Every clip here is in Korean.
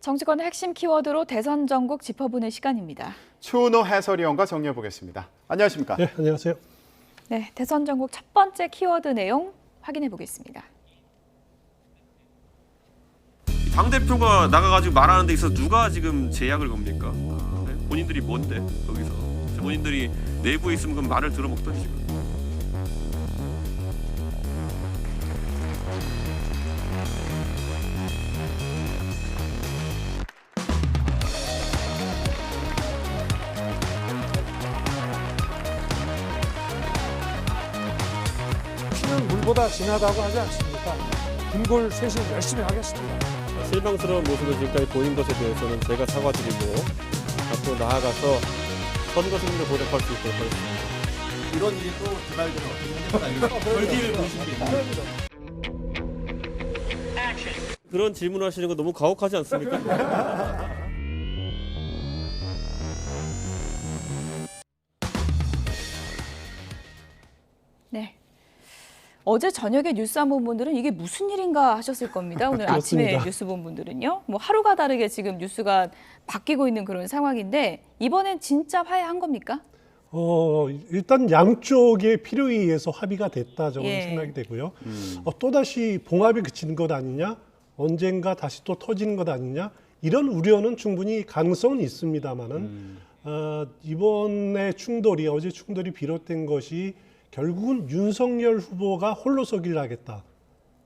정치권의 핵심 키워드로 대선 전국 짚어보는 시간입니다. 추은호 해설위원과 정리해 보겠습니다. 안녕하십니까? 네, 안녕하세요. 네, 대선 전국 첫 번째 키워드 내용 확인해 보겠습니다. 당대표가 나가가지고 말하는 데 있어서 누가 지금 제약을 겁니까? 네? 본인들이 뭔데 거기서 본인들이 내부에 있으면 그럼 말을 들어먹던지 지금. 피는 물보다 진하다고 하지 않습니까? 금골 쇄신 열심히 하겠습니다. 실망스러운 모습을 지금까지 보인 것에 대해서는 제가 사과드리고 앞으로 나아가서 선거 승리를 보답할 수 있도록 하겠습니다. 이런 일이 또 드날들은 어떻게 생각하는지 결기를 보십니다. 그런 질문을 하시는 거 너무 가혹하지 않습니까? 네. 어제 저녁에 뉴스 안 본 분들은 이게 무슨 일인가 하셨을 겁니다. 오늘 아침에 그렇습니다. 뉴스 본 분들은요. 뭐 하루가 다르게 지금 뉴스가 바뀌고 있는 그런 상황인데 이번엔 진짜 화해한 겁니까? 일단 양쪽의 필요에 의해서 합의가 됐다 저는 예. 생각이 되고요. 또다시 봉합이 그치는 것 아니냐, 언젠가 다시 또 터지는 것 아니냐, 이런 우려는 충분히 가능성은 있습니다만은 이번에 충돌이 어제 충돌이 비롯된 것이 결국은 윤석열 후보가 홀로서기를 하겠다.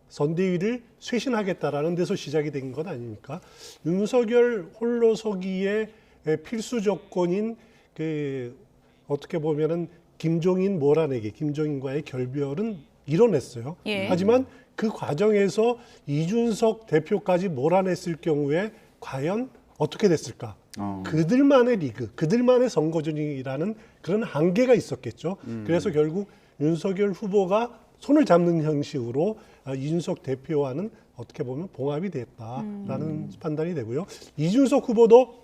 선대위를 쇄신하겠다라는 데서 시작이 된 것 아닙니까? 윤석열 홀로서기의 필수 조건인 어떻게 보면은 김종인 몰아내기, 김종인과의 결별은 이뤄냈어요. 예. 하지만 그 과정에서 이준석 대표까지 몰아냈을 경우에 과연 어떻게 됐을까? 그들만의 리그, 그들만의 선거전이라는 그런 한계가 있었겠죠. 그래서 결국 윤석열 후보가 손을 잡는 형식으로 이준석 대표와는 어떻게 보면 봉합이 됐다라는 판단이 되고요. 이준석 후보도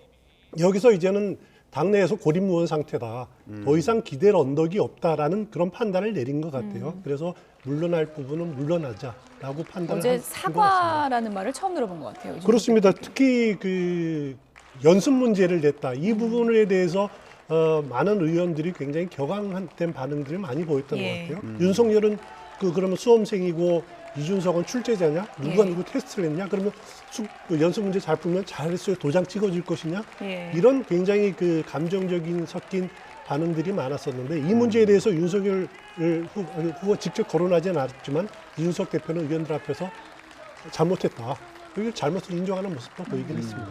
여기서 이제는 당내에서 고립무원 상태다. 더 이상 기댈 언덕이 없다라는 그런 판단을 내린 것 같아요. 그래서 물러날 부분은 물러나자라고 판단을 어제 한 것 같습니다. 사과라는 말을 처음 들어본 것 같아요. 그렇습니다. 특히 그 연습 문제를 냈다. 이 부분에 대해서 많은 의원들이 굉장히 격앙된 반응들을 많이 보였던 예. 것 같아요. 윤석열은 그러면 수험생이고 이준석은 출제자냐? 누가 예. 누구 테스트를 했냐? 그러면 연습 문제 잘 풀면 잘했어요. 도장 찍어줄 것이냐? 예. 이런 굉장히 그 감정적인 섞인 반응들이 많았었는데 이 문제에 대해서 윤석열 후보 직접 거론하지는 않았지만 이준석 대표는 의원들 앞에서 잘못했다. 그 잘못을 인정하는 모습도 보이긴 했습니다.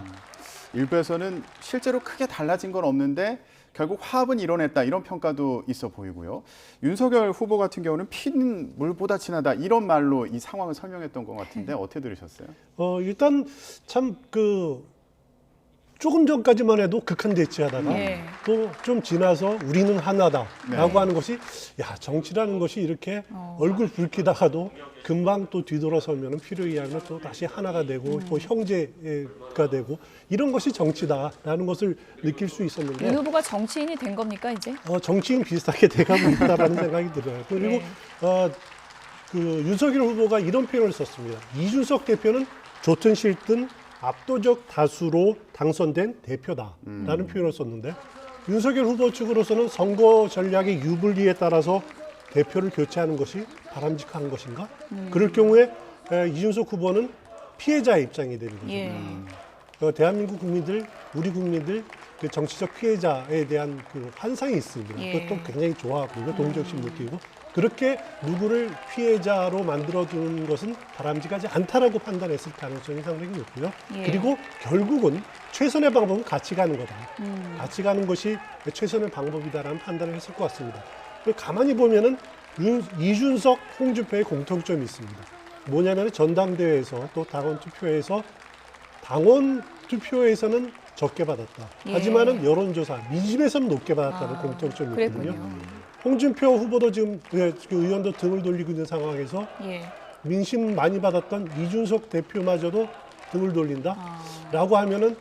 일부에서는 실제로 크게 달라진 건 없는데 결국 화합은 이뤄냈다 이런 평가도 있어 보이고요. 윤석열 후보 같은 경우는 피는 물보다 진하다 이런 말로 이 상황을 설명했던 것 같은데 어떻게 들으셨어요? 일단 참 조금 전까지만 해도 극한 대치하다가 예. 또 좀 지나서 우리는 하나다라고 네. 하는 것이 정치라는 것이 이렇게 얼굴 붉히다가도 금방 또 뒤돌아서면 필요에 의하면 또 다시 하나가 되고 또 형제가 되고 이런 것이 정치다라는 것을 느낄 수 윤 있었는데 후보가 정치인이 된 겁니까 이제? 정치인 비슷하게 돼가고 있다라는 생각이 들어요. 그리고 네. 그 윤석열 후보가 이런 표현을 썼습니다. 이준석 대표는 좋든 싫든 압도적 다수로 당선된 대표다라는 표현을 썼는데 윤석열 후보 측으로서는 선거 전략의 유불리에 따라서 대표를 교체하는 것이 바람직한 것인가? 그럴 경우에 이준석 후보는 피해자의 입장이 되는 거죠. 예. 대한민국 국민들, 우리 국민들 그 정치적 피해자에 대한 그 환상이 있습니다. 예. 그것도 굉장히 좋아하고 동정심 느끼고 그렇게 누구를 피해자로 만들어두는 것은 바람직하지 않다라고 판단했을 가능성이 상당히 높고요. 예. 그리고 결국은 최선의 방법은 같이 가는 거다. 같이 가는 것이 최선의 방법이다라는 판단을 했을 것 같습니다. 가만히 보면은 이준석, 홍준표의 공통점이 있습니다. 뭐냐면 전당대회에서 또 당원 투표에서는 적게 받았다. 예. 하지만은 여론조사, 민심에서는 높게 받았다는 공통점이 있거든요. 그랬군요. 홍준표 후보도 지금 그 의원도 등을 돌리고 있는 상황에서 예. 민심 많이 받았던 이준석 대표마저도 등을 돌린다라고 하면은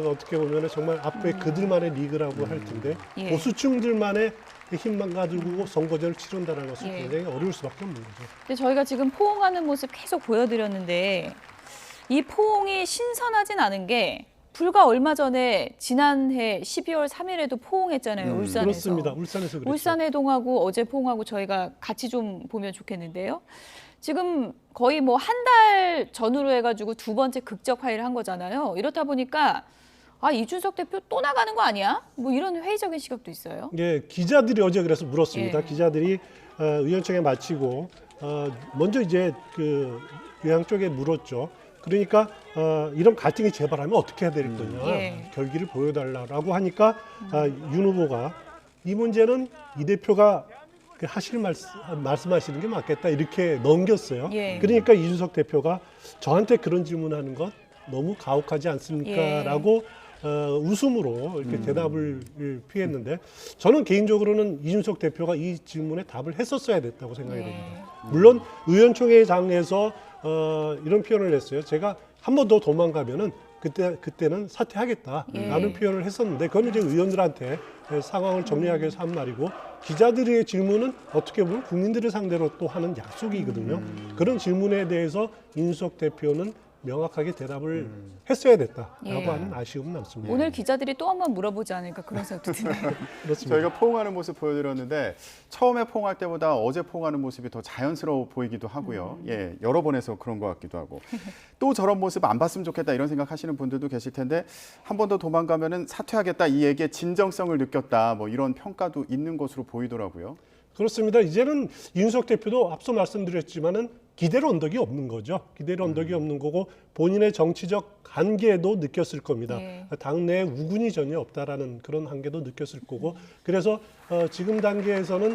어떻게 보면은 정말 앞에 그들만의 리그라고 할 텐데 예. 보수층들만의 힘만 가지고 선거제를 치른다는 것은 예. 굉장히 어려울 수밖에 없는 거죠. 근데 저희가 지금 포옹하는 모습 계속 보여드렸는데 이 포옹이 신선하진 않은 게 불과 얼마 전에 지난해 12월 3일에도 포옹했잖아요. 울산에서. 그렇습니다. 울산에서 그랬죠. 울산해동하고 어제 포옹하고 저희가 같이 좀 보면 좋겠는데요. 지금 거의 뭐 한 달 전후로 해가지고 두 번째 극적 화해를 한 거잖아요. 이렇다 보니까 아 이준석 대표 또 나가는 거 아니야? 뭐 이런 회의적인 시각도 있어요. 예, 기자들이 어제 그래서 물었습니다. 예. 기자들이 의원총회 마치고 먼저 이제 그 의왕 쪽에 물었죠. 그러니까 이런 갈등이 재발하면 어떻게 해야 될 거냐, 예. 결기를 보여달라고 하니까 윤 후보가 이 문제는 이 대표가 그 말씀하시는 게 맞겠다 이렇게 넘겼어요. 예. 그러니까 이준석 대표가 저한테 그런 질문하는 것 너무 가혹하지 예. 않습니까?라고 웃음으로 이렇게 대답을 피했는데 저는 개인적으로는 이준석 대표가 이 질문에 답을 했었어야 됐다고 생각이 됩니다. 물론 의원총회장에서 이런 표현을 했어요. 제가 한 번 더 도망가면은 그때는 사퇴하겠다라는 표현을 했었는데 그건 이제 의원들한테 상황을 정리하기 위해서 한 말이고 기자들의 질문은 어떻게 보면 국민들을 상대로 또 하는 약속이거든요. 그런 질문에 대해서 이준석 대표는 명확하게 대답을 했어야 됐다라고 예. 하는 아쉬움은 남습니다. 오늘 기자들이 또 한 번 물어보지 않을까 그런 생각도 드네요. 그렇습니다. 저희가 포옹하는 모습 보여드렸는데 처음에 포옹할 때보다 어제 포옹하는 모습이 더 자연스러워 보이기도 하고요. 예, 여러 번 해서 그런 것 같기도 하고 또 저런 모습 안 봤으면 좋겠다 이런 생각하시는 분들도 계실 텐데 한 번 더 도망가면은 사퇴하겠다 이 얘기의 진정성을 느꼈다 뭐 이런 평가도 있는 것으로 보이더라고요. 그렇습니다. 이제는 이준석 대표도 앞서 말씀드렸지만은 기대로 언덕이 없는 거죠. 기대로 언덕이 없는 거고 본인의 정치적 한계도 느꼈을 겁니다. 예. 당내에 우군이 전혀 없다라는 그런 한계도 느꼈을 거고 그래서 지금 단계에서는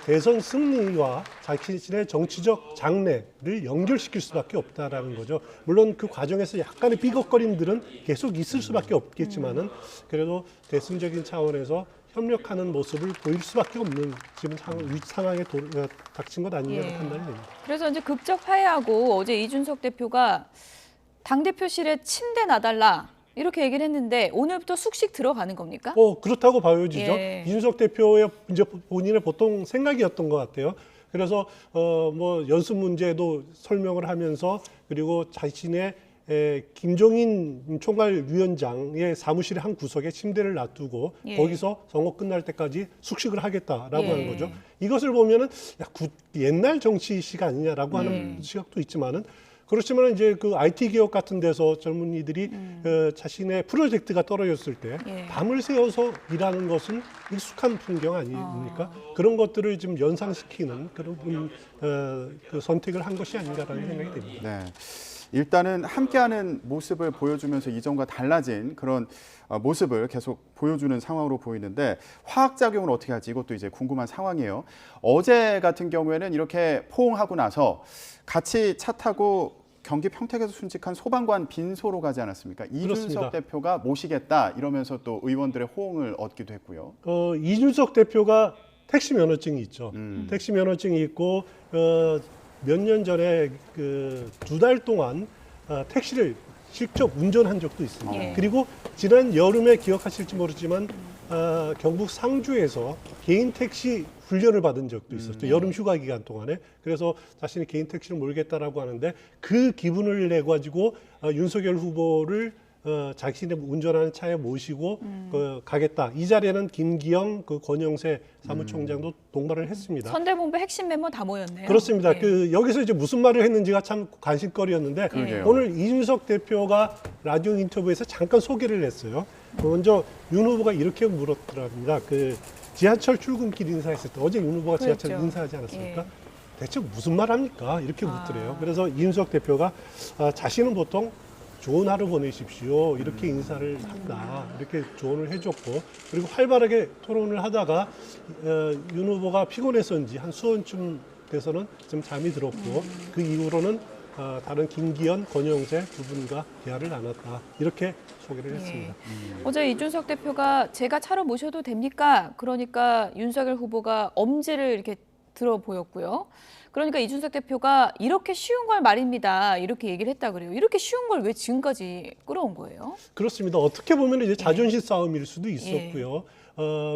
대선 승리와 자신의 정치적 장래를 연결시킬 수밖에 없다라는 거죠. 물론 그 과정에서 약간의 삐걱거림들은 계속 있을 수밖에 없겠지만은 그래도 대승적인 차원에서 협력하는 모습을 보일 수밖에 없는 지금 상황에 닥친 것 아니냐고 예. 판단이 됩니다. 그래서 이제 극적 화해하고 어제 이준석 대표가 당대표실에 침대 놔달라 이렇게 얘기를 했는데 오늘부터 숙식 들어가는 겁니까? 그렇다고 보여지죠. 예. 이준석 대표의 이제 본인의 보통 생각이었던 것 같아요. 그래서 뭐 연습 문제도 설명을 하면서 그리고 자신의 김종인 총괄위원장의 사무실의 한 구석에 침대를 놔두고 예. 거기서 선거 끝날 때까지 숙식을 하겠다라고 예. 하는 거죠. 이것을 보면은 옛날 정치식 아니냐라고 하는 시각도 있지만은 그렇지만 이제 그 IT 기업 같은 데서 젊은이들이 자신의 프로젝트가 떨어졌을 때 예. 밤을 새워서 일하는 것은 익숙한 풍경 아닙니까? 그런 것들을 지금 연상시키는 그런 그 선택을 한 것이 아닌가라는 생각이 듭니다. 네. 일단은 함께하는 모습을 보여주면서 이전과 달라진 그런 모습을 계속 보여주는 상황으로 보이는데 화학작용을 어떻게 할지 이것도 이제 궁금한 상황이에요. 어제 같은 경우에는 이렇게 포옹하고 나서 같이 차 타고 경기 평택에서 순직한 소방관 빈소로 가지 않았습니까? 이준석 그렇습니다. 대표가 모시겠다 이러면서 또 의원들의 호응을 얻기도 했고요. 이준석 대표가 택시 면허증이 있죠. 택시 면허증이 있고 몇 년 전에 그 2달 동안 택시를 직접 운전한 적도 있습니다. 예. 그리고 지난 여름에 기억하실지 모르지만 경북 상주에서 개인 택시 훈련을 받은 적도 있었죠. 여름 휴가 기간 동안에. 그래서 자신이 개인 택시를 몰겠다라고 하는데 그 기분을 내 가지고 윤석열 후보를 자신의 운전하는 차에 모시고 가겠다. 이 자리에는 김기영, 그 권영세 사무총장도 동반을 했습니다. 선대본부 핵심 멤버 다 모였네요. 그렇습니다. 예. 여기서 이제 무슨 말을 했는지가 참 관심거리였는데 그러게요. 오늘 이준석 대표가 라디오 인터뷰에서 잠깐 소개를 했어요. 먼저 윤 후보가 이렇게 물었더랍니다. 그 지하철 출근길 인사했을 때 어제 윤 후보가 지하철 그렇죠. 인사하지 않았습니까? 예. 대체 무슨 말 합니까? 이렇게 묻더래요. 그래서 이준석 대표가 자신은 보통 좋은 하루 보내십시오. 이렇게 인사를 한다. 이렇게 조언을 해줬고 그리고 활발하게 토론을 하다가 윤 후보가 피곤해서인지 한 수원쯤 돼서는 좀 잠이 들었고 그 이후로는 다른 김기현, 권영세 두 분과 대화를 나눴다. 이렇게 소개를 했습니다. 어제 이준석 대표가 제가 차로 모셔도 됩니까? 그러니까 윤석열 후보가 엄지를 이렇게 들어 보였고요. 그러니까 이준석 대표가 이렇게 쉬운 걸 말입니다. 이렇게 얘기를 했다 그래요. 이렇게 쉬운 걸 왜 지금까지 끌어온 거예요? 그렇습니다. 어떻게 보면 이제 자존심 싸움일 수도 있었고요.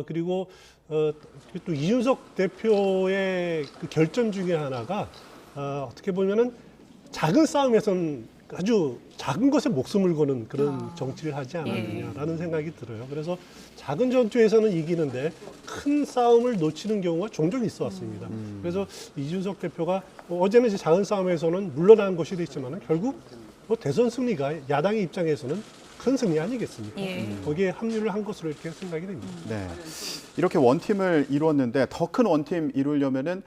그리고 또 이준석 대표의 그 결점 중에 하나가 어떻게 보면은 작은 싸움에선 아주 작은 것에 목숨을 거는 그런 정치를 하지 않았느냐라는 생각이 들어요. 그래서 작은 전투에서는 이기는데 큰 싸움을 놓치는 경우가 종종 있어 왔습니다. 그래서 이준석 대표가 어제는 이제 작은 싸움에서는 물러난 것이 됐지만 결국 뭐 대선 승리가 야당의 입장에서는 큰 승리 아니겠습니까? 예. 거기에 합류를 한 것으로 이렇게 생각이 됩니다. 네. 이렇게 원팀을 이루었는데 더 큰 원팀 이루려면은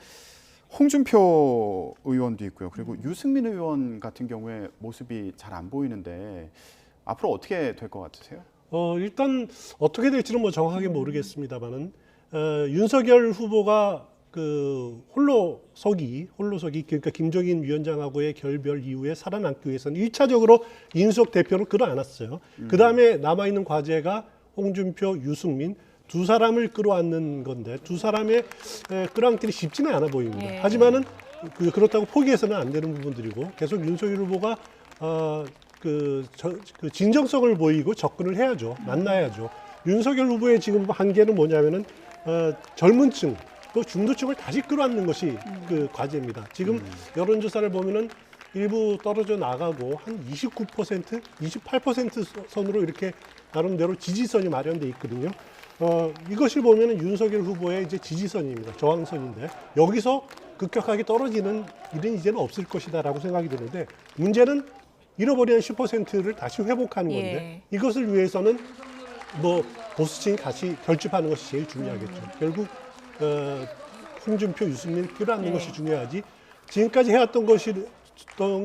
홍준표 의원도 있고요. 그리고 유승민 의원 같은 경우에 모습이 잘 안 보이는데 앞으로 어떻게 될 것 같으세요? 일단 어떻게 될지는 뭐 정확하게 모르겠습니다만은 윤석열 후보가 그 홀로서기 그러니까 김종인 위원장하고의 결별 이후에 살아남기 위해서는 1차적으로 이준석 대표를 끌어안았어요. 그 다음에 남아 있는 과제가 홍준표, 유승민 두 사람을 끌어안는 건데 두 사람의 끌어안기는 쉽지는 않아 보입니다. 예. 하지만은 그렇다고 포기해서는 안 되는 부분들이고 계속 윤석열 후보가 그 진정성을 보이고 접근을 해야죠. 만나야죠. 윤석열 후보의 지금 한계는 뭐냐면은 젊은층 또 중도층을 다시 끌어안는 것이 그 과제입니다. 지금 여론조사를 보면은 일부 떨어져 나가고 한 29%, 28% 선으로 이렇게 나름대로 지지선이 마련돼 있거든요. 이것을 보면은 윤석열 후보의 이제 지지선입니다. 저항선인데 여기서 급격하게 떨어지는 일은 이제는 없을 것이다라고 생각이 드는데 문제는 잃어버린 10%를 다시 회복하는 건데 이것을 위해서는 뭐 보수층이 같이 결집하는 것이 제일 중요하겠죠. 결국 홍준표, 유승민 끌어안는 것이 중요하지. 지금까지 해왔던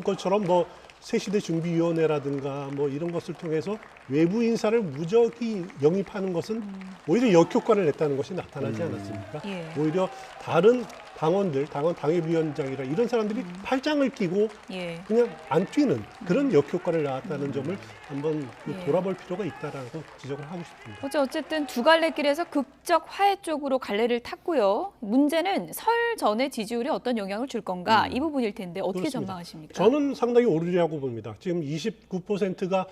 것처럼 뭐 새시대 준비위원회라든가 뭐 이런 것을 통해서 외부 인사를 무적이 영입하는 것은 오히려 역효과를 냈다는 것이 나타나지 않았습니까? 예. 오히려 다른 당원들, 당협위원장이라 이런 사람들이 팔짱을 끼고 예. 그냥 안 뛰는 그런 역효과를 낳았다는 점을 한번 돌아볼 필요가 있다라고 지적을 하고 싶습니다. 어쨌든 두 갈래 길에서 극적 화해 쪽으로 갈래를 탔고요. 문제는 설 전에 지지율에 어떤 영향을 줄 건가 이 부분일 텐데 어떻게 그렇습니다. 전망하십니까? 저는 상당히 오르리라고 봅니다. 지금 29%가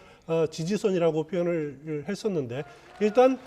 지지선이라고 표현을 했었는데 일단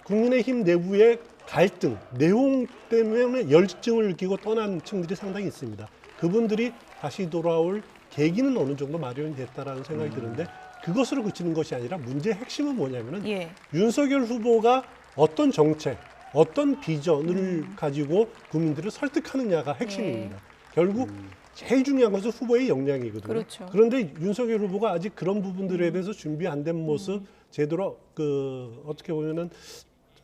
국민의힘 내부의 갈등, 내용 때문에 열증을 느끼고 떠난 층들이 상당히 있습니다. 그분들이 다시 돌아올 계기는 어느 정도 마련이 됐다라는 생각이 드는데 그것으로 그치는 것이 아니라 문제의 핵심은 뭐냐면은 예. 윤석열 후보가 어떤 정책, 어떤 비전을 가지고 국민들을 설득하느냐가 핵심입니다. 결국 제일 중요한 것은 후보의 역량이거든요. 그렇죠. 그런데 윤석열 후보가 아직 그런 부분들에 대해서 준비 안 된 모습, 제대로 어떻게 보면은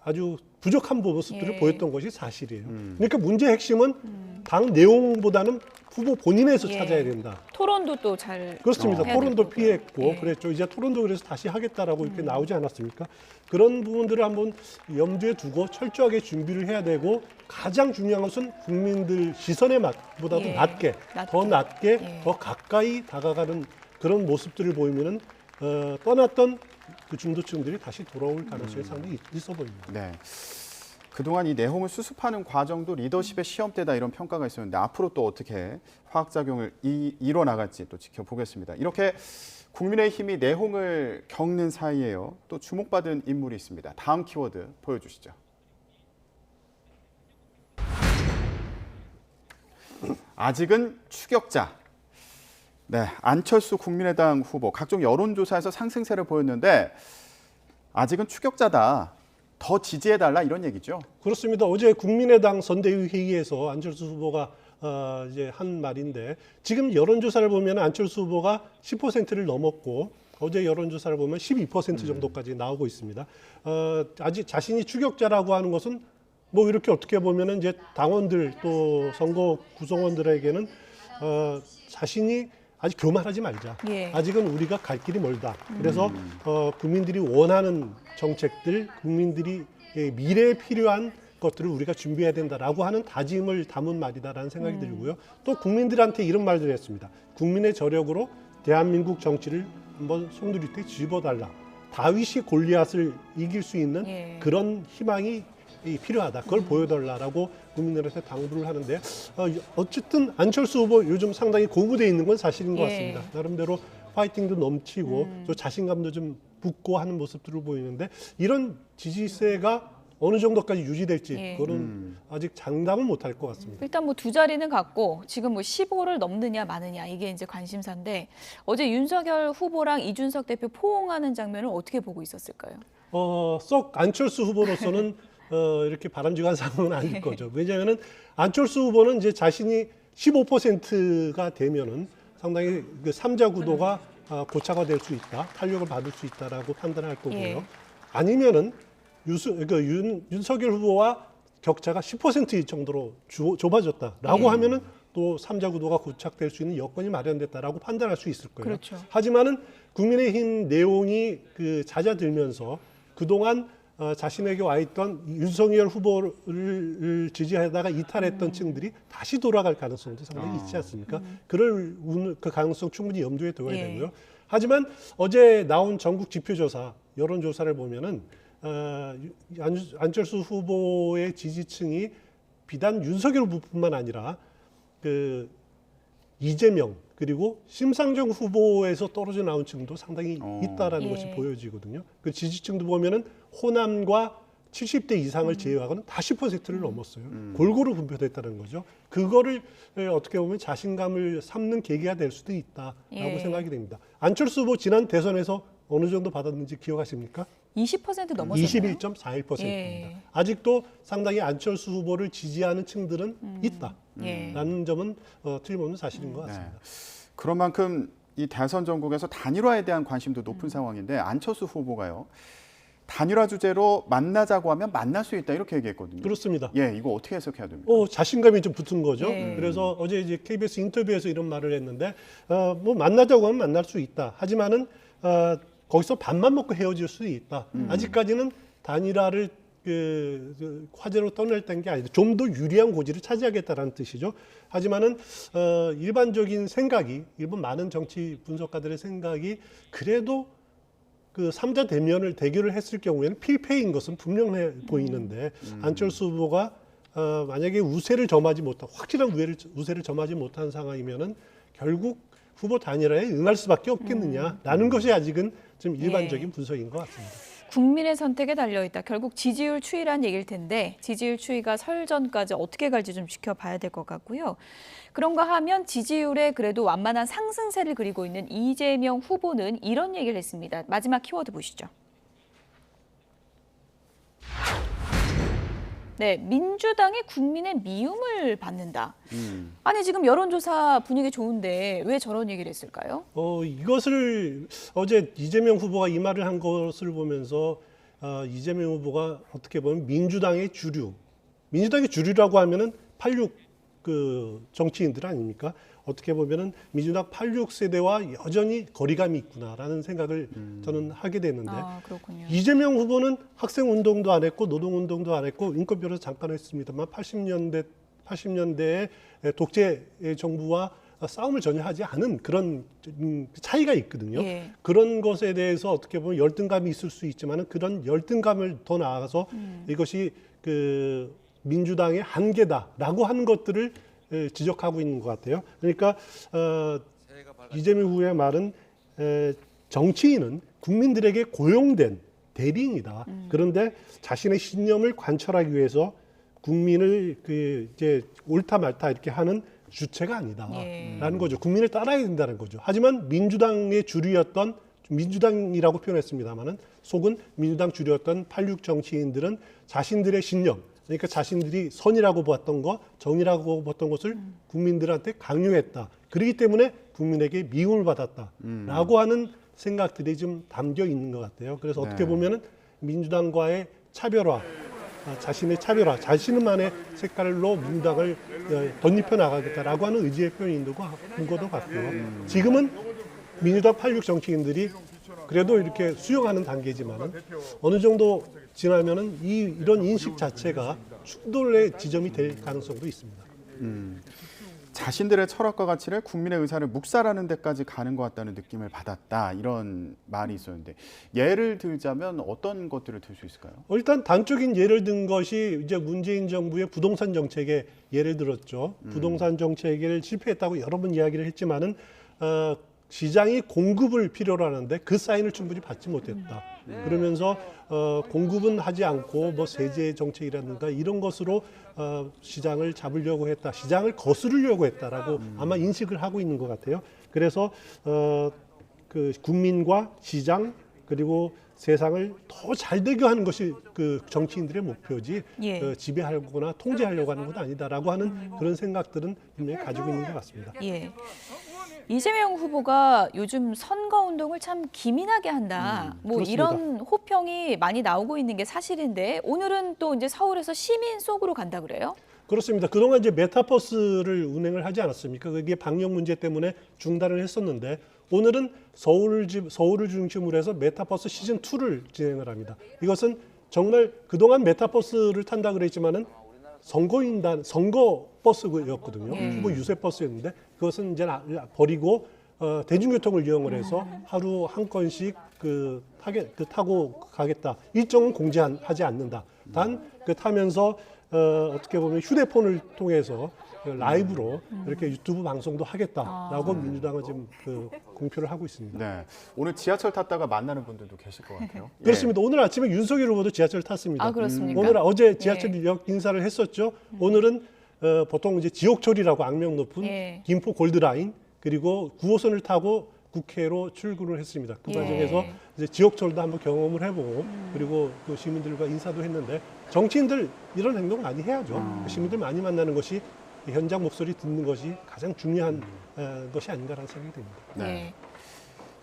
아주 부족한 모습들을 예. 보였던 것이 사실이에요. 그러니까 문제의 핵심은 당 내용보다는 후보 본인에서 예. 찾아야 된다. 토론도 또 잘 그렇습니다. 해야 토론도 될 거고요. 피했고 예. 그랬죠. 이제 토론도 그래서 다시 하겠다라고 이렇게 나오지 않았습니까? 그런 부분들을 한번 염두에 두고 철저하게 준비를 해야 되고 가장 중요한 것은 국민들 시선에 보다도 예. 낮게, 더 낮게, 예. 더 가까이 다가가는 그런 모습들을 보이면은 떠났던 그 중도층들이 다시 돌아올 가능성이 상당히 있어 보입니다. 네. 그동안 이 내용을 수습하는 과정도 리더십의 시험대다 이런 평가가 있었는데 앞으로 또 어떻게 화학작용을 이뤄나갈지 또 지켜보겠습니다. 이렇게 국민의힘이 내홍을 겪는 사이에요. 또 주목받은 인물이 있습니다. 다음 키워드 보여주시죠. 아직은 추격자. 네, 안철수 국민의당 후보 각종 여론조사에서 상승세를 보였는데 아직은 추격자다. 더 지지해달라 이런 얘기죠. 그렇습니다. 어제 국민의당 선대위 회의에서 안철수 후보가 이제 한 말인데 지금 여론조사를 보면 안철수 후보가 10%를 넘었고 어제 여론조사를 보면 12% 정도까지 나오고 있습니다. 아직 자신이 추격자라고 하는 것은 뭐 이렇게 어떻게 보면은 이제 당원들 또 선거 구성원들에게는 자신이 아직 교만하지 말자. 예. 아직은 우리가 갈 길이 멀다. 그래서 국민들이 원하는 정책들, 국민들이 미래에 필요한 것들을 우리가 준비해야 된다라고 하는 다짐을 담은 말이다라는 생각이 들고요. 또 국민들한테 이런 말들을 했습니다. 국민의 저력으로 대한민국 정치를 한번 송두리째 쥐어달라. 다윗이 골리앗을 이길 수 있는 예. 그런 희망이 필요하다. 그걸 보여달라라고 국민들한테 당부를 하는데 어쨌든 안철수 후보 요즘 상당히 고무돼 있는 건 사실인 것 예. 같습니다. 나름대로 파이팅도 넘치고 또 자신감도 좀 붙고 하는 모습들을 보이는데 이런 지지세가 어느 정도까지 유지될지 예. 그거는 아직 장담은 못할 것 같습니다. 일단 뭐 두 자리는 갔고 지금 뭐 15를 넘느냐 마느냐 이게 이제 관심사인데 어제 윤석열 후보랑 이준석 대표 포옹하는 장면을 어떻게 보고 있었을까요? 썩 안철수 후보로서는 이렇게 바람직한 상황은 아닐 거죠. 왜냐하면은 안철수 후보는 이제 자신이 15%가 되면은 상당히 그 3자 구도가 고착화될 수 있다, 탄력을 받을 수 있다라고 판단할 거고요. 예. 아니면은 윤석열 후보와 격차가 10% 정도로 좁아졌다라고 예. 하면은 또 3자 구도가 고착될 수 있는 여건이 마련됐다라고 판단할 수 있을 거예요. 그렇죠. 하지만은 국민의힘 내용이 잦아들면서 그동안 자신에게 와 있던 윤석열 후보를 지지하다가 이탈했던 층들이 다시 돌아갈 가능성도 상당히 있지 않습니까? 그럴 그 가능성 충분히 염두에 둬야 예. 되고요. 하지만 어제 나온 전국 지표조사, 여론조사를 보면은 안철수 후보의 지지층이 비단 윤석열 후보뿐만 아니라 그 이재명 그리고 심상정 후보에서 떨어져 나온 층도 상당히 있다라는 예. 것이 보여지거든요. 그 지지층도 보면은 호남과 70대 이상을 제외하고는 다 10%를 넘었어요. 골고루 분포됐다는 거죠. 그거를 어떻게 보면 자신감을 삼는 계기가 될 수도 있다라고 예. 생각이 됩니다. 안철수 후보 지난 대선에서 어느 정도 받았는지 기억하십니까? 20% 넘었어요. 21.41%입니다. 예. 아직도 상당히 안철수 후보를 지지하는 층들은 있다라는 예. 점은 틀림없는 사실인 것 같습니다. 그런 만큼 이 대선 전국에서 단일화에 대한 관심도 높은 상황인데 안철수 후보가요. 단일화 주제로 만나자고 하면 만날 수 있다 이렇게 얘기했거든요. 그렇습니다. 예, 이거 어떻게 해석해야 됩니까? 자신감이 좀 붙은 거죠. 예. 그래서 어제 이제 KBS 인터뷰에서 이런 말을 했는데, 뭐 만나자고 하면 만날 수 있다. 하지만은 거기서 밥만 먹고 헤어질 수도 있다. 아직까지는 단일화를 화제로 떠낼 게 아니다. 좀 더 유리한 고지를 차지하겠다라는 뜻이죠. 하지만은 일반적인 생각이, 일본 많은 정치 분석가들의 생각이 그래도 그 3자 대결을 했을 경우에는 필패인 것은 분명해 보이는데 안철수 후보가 만약에 확실한 우세를 점하지 못한 상황이면은 결국 후보 단일화에 응할 수밖에 없겠느냐라는 것이 아직은 좀 일반적인 분석인 것 같습니다. 국민의 선택에 달려있다. 결국 지지율 추이란 얘기일 텐데 지지율 추이가 설 전까지 어떻게 갈지 좀 지켜봐야 될 것 같고요. 그런가 하면 지지율에 그래도 완만한 상승세를 그리고 있는 이재명 후보는 이런 얘기를 했습니다. 마지막 키워드 보시죠. 네, 민주당이 국민의 미움을 받는다. 아니 지금 여론조사 분위기 좋은데 왜 저런 얘기를 했을까요? 이것을 어제 이재명 후보가 이 말을 한 것을 보면서 이재명 후보가 어떻게 보면 민주당의 주류라고 하면은 86 그 정치인들 아닙니까? 어떻게 보면은 민주당 86세대와 여전히 거리감이 있구나라는 생각을 저는 하게 되는데 그렇군요. 이재명 후보는 학생 운동도 안 했고 노동 운동도 안 했고 인권 변호사 잠깐 했습니다만 80년대에 독재 정부와 싸움을 전혀 하지 않은 그런 차이가 있거든요. 예. 그런 것에 대해서 어떻게 보면 열등감이 있을 수 있지만은 그런 열등감을 더 나아가서 이것이 그 민주당의 한계다라고 하는 것들을 지적하고 있는 것 같아요. 그러니까 이재명 후보의 말은 정치인은 국민들에게 고용된 대리인이다. 그런데 자신의 신념을 관철하기 위해서 국민을 이제 옳다 말다 이렇게 하는 주체가 아니다라는 거죠. 국민을 따라야 된다는 거죠. 하지만 민주당의 주류였던 민주당이라고 표현했습니다만은 속은 민주당 주류였던 86 정치인들은 자신들의 신념, 그러니까 자신들이 선이라고 봤던 것, 정의라고 봤던 것을 국민들한테 강요했다. 그렇기 때문에 국민에게 미움을 받았다라고 하는 생각들이 좀 담겨 있는 것 같아요. 그래서 어떻게 보면은 민주당과의 차별화, 자신만의 색깔로 민주당을 덧입혀 나가겠다라고 하는 의지의 표현인 것도 같고요. 지금은 민주당 86 정치인들이 그래도 이렇게 수용하는 단계지만은 어느 정도 지나면은 이런 인식 자체가 충돌의 지점이 될 가능성도 있습니다. 자신들의 철학과 가치를 국민의 의사를 묵살하는 데까지 가는 것 같다는 느낌을 받았다 이런 말이 있었는데 예를 들자면 어떤 것들을 들 수 있을까요? 일단 단적인 예를 든 것이 이제 문재인 정부의 부동산 정책에 예를 들었죠. 부동산 정책을 실패했다고 여러 번 이야기를 했지만은 시장이 공급을 필요로 하는데 그 사인을 충분히 받지 못했다. 그러면서 공급은 하지 않고 뭐 세제 정책이라든가 이런 것으로 시장을 잡으려고 했다. 시장을 거스르려고 했다라고 아마 인식을 하고 있는 것 같아요. 그래서 그 국민과 시장 그리고 세상을 더 잘 되게 하는 것이 그 정치인들의 목표지 예. 지배하거나 통제하려고 하는 건 아니다라고 하는 그런 생각들은 분명히 가지고 있는 것 같습니다. 예. 이재명 후보가 요즘 선거 운동을 참 기민하게 한다. 뭐 그렇습니다. 이런 호평이 많이 나오고 있는 게 사실인데 오늘은 또 이제 서울에서 시민 속으로 간다 그래요? 그렇습니다. 그동안 이제 메타버스를 운행을 하지 않았습니까? 그게 방역 문제 때문에 중단을 했었는데 오늘은 서울을 중심으로 해서 메타버스 시즌 2를 진행을 합니다. 이것은 정말 그동안 메타버스를 탄다 그랬지만은 선거 버스였거든요. 후보 유세 버스였는데 그것은 이제 버리고 대중교통을 이용을 해서 하루 한 건씩 타고 가겠다. 일정은 공지하지 않는다. 단 타면서 어떻게 보면 휴대폰을 통해서 라이브로 이렇게 유튜브 방송도 하겠다라고 민주당은 지금 공표를 하고 있습니다. 네. 오늘 지하철 탔다가 만나는 분들도 계실 것 같아요. 그렇습니다. 오늘 아침에 윤석열 후보도 지하철 탔습니다. 아, 그렇습니까? 어제 지하철역 인사를 했었죠. 오늘은 보통 이제 지옥철이라고 악명 높은 예. 김포 골드라인 그리고 9호선을 타고 국회로 출근을 했습니다. 그 예. 과정에서 이제 지옥철도 한번 경험을 해보고 그리고 그 시민들과 인사도 했는데 정치인들 이런 행동 많이 해야죠. 시민들 많이 만나는 것이 현장 목소리 듣는 것이 가장 중요한 것이 아닌가라는 생각이 듭니다. 네.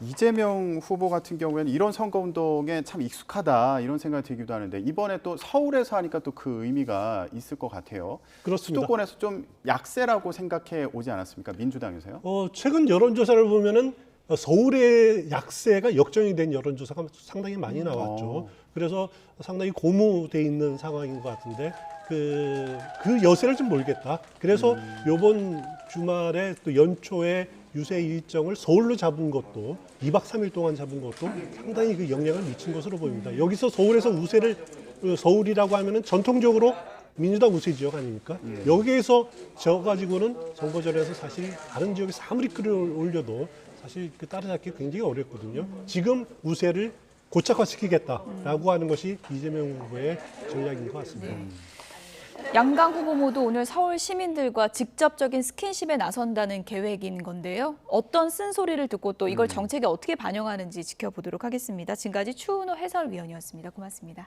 이재명 후보 같은 경우에는 이런 선거운동에 참 익숙하다 이런 생각이 들기도 하는데 이번에 또 서울에서 하니까 또 그 의미가 있을 것 같아요. 그렇습니다. 수도권에서 좀 약세라고 생각해 오지 않았습니까? 민주당에서요? 최근 여론조사를 보면은 서울의 약세가 역전이 된 여론조사가 상당히 많이 나왔죠. 그래서 상당히 고무돼 있는 상황인 것 같은데 그 여세를 좀 모르겠다. 그래서 이번 주말에 또 연초에 유세 일정을 서울로 잡은 것도 2박 3일 동안 잡은 것도 상당히 그 영향을 미친 것으로 보입니다. 여기서 서울에서 우세를 서울이라고 하면은 전통적으로 민주당 우세 지역 아닙니까? 여기에서 져가지고는 선거전에서 사실 다른 지역에서 아무리 끌어올려도 사실 따라잡기 굉장히 어렵거든요. 지금 우세를 고착화시키겠다라고 하는 것이 이재명 후보의 전략인 것 같습니다. 양강 후보 모두 오늘 서울 시민들과 직접적인 스킨십에 나선다는 계획인 건데요. 어떤 쓴소리를 듣고 또 이걸 정책에 어떻게 반영하는지 지켜보도록 하겠습니다. 지금까지 추은호 해설위원이었습니다. 고맙습니다.